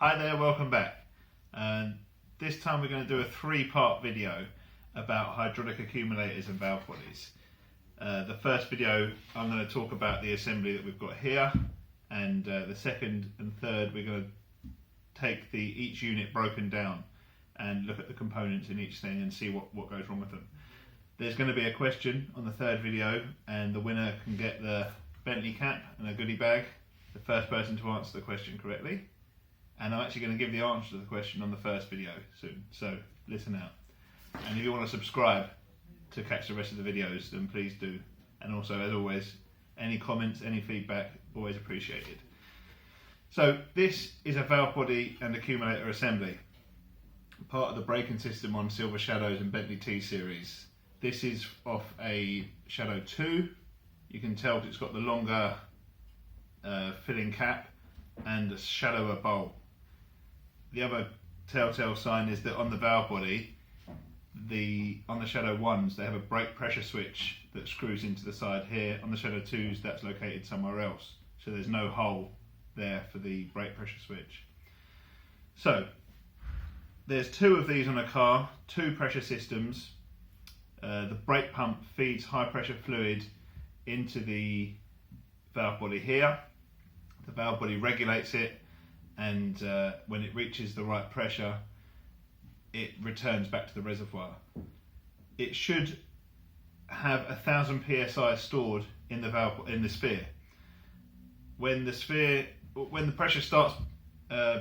Hi there, welcome back. This time we're going to do a three-part video about hydraulic accumulators and valve bodies. The first video I'm going to talk about the assembly that we've got here, and the second and third we're going to take each unit broken down and look at the components in each thing and see what goes wrong with them. There's going to be a question on the third video, and the winner can get the Bentley cap and a goodie bag, the first person to answer the question correctly. And I'm actually going to give the answer to the question on the first video soon, so listen out. And if you want to subscribe to catch the rest of the videos, then please do. And also, as always, any comments, any feedback, always appreciated. So this is a valve body and accumulator assembly, part of the braking system on Silver Shadows and Bentley T series. This is off a Shadow 2. You can tell it's got the longer filling cap and a shallower bowl. The other telltale sign is that on the valve body, on the Shadow 1s, they have a brake pressure switch that screws into the side here. On the Shadow 2s, that's located somewhere else. So there's no hole there for the brake pressure switch. So there's two of these on a car, two pressure systems. The brake pump feeds high pressure fluid into the valve body here. The valve body regulates it, and when it reaches the right pressure, it returns back to the reservoir. It should have 1,000 psi stored in the sphere. When the pressure starts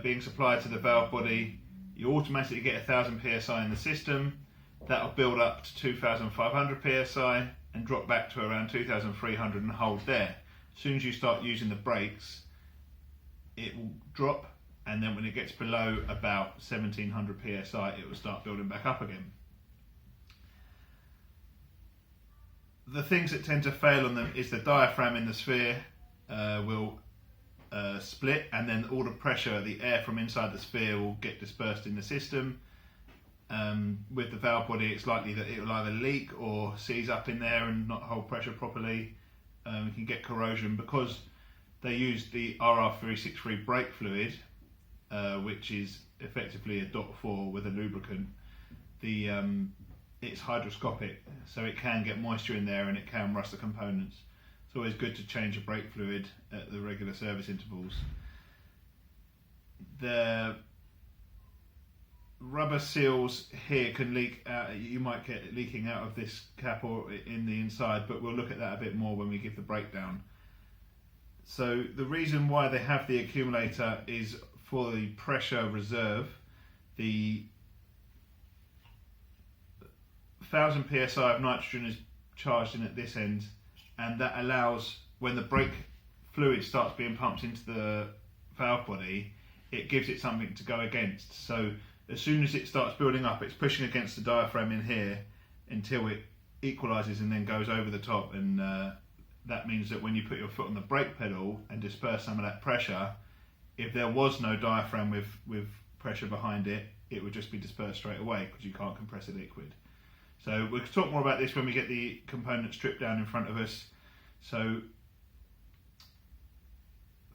being supplied to the valve body, you automatically get 1,000 psi in the system. That'll build up to 2,500 psi and drop back to around 2,300 and hold there. As soon as you start using the brakes, it will drop, and then when it gets below about 1,700 psi, it will start building back up again. The things that tend to fail on them is the diaphragm in the sphere will split, and then all the pressure, the air from inside the sphere, will get dispersed in the system. With the valve body, it's likely that it will either leak or seize up in there and not hold pressure properly. You can get corrosion because they use the RR363 brake fluid, which is effectively a .4 with a lubricant. It's hygroscopic, so it can get moisture in there and it can rust the components. It's always good to change the brake fluid at the regular service intervals. The rubber seals here can leak out. You might get it leaking out of this cap or in the inside, but we'll look at that a bit more when we give the breakdown. So the reason why they have the accumulator is for the pressure reserve. The 1,000 psi of nitrogen is charged in at this end, and that allows, when the brake fluid starts being pumped into the valve body, it gives it something to go against. So as soon as it starts building up, it's pushing against the diaphragm in here until it equalises and then goes over the top, and that means that when you put your foot on the brake pedal and disperse some of that pressure, if there was no diaphragm with pressure behind it, it would just be dispersed straight away because you can't compress a liquid. So we'll talk more about this when we get the component stripped down in front of us. So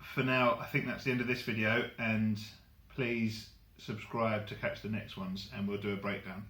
for now, I think that's the end of this video, and please subscribe to catch the next ones, and we'll do a breakdown.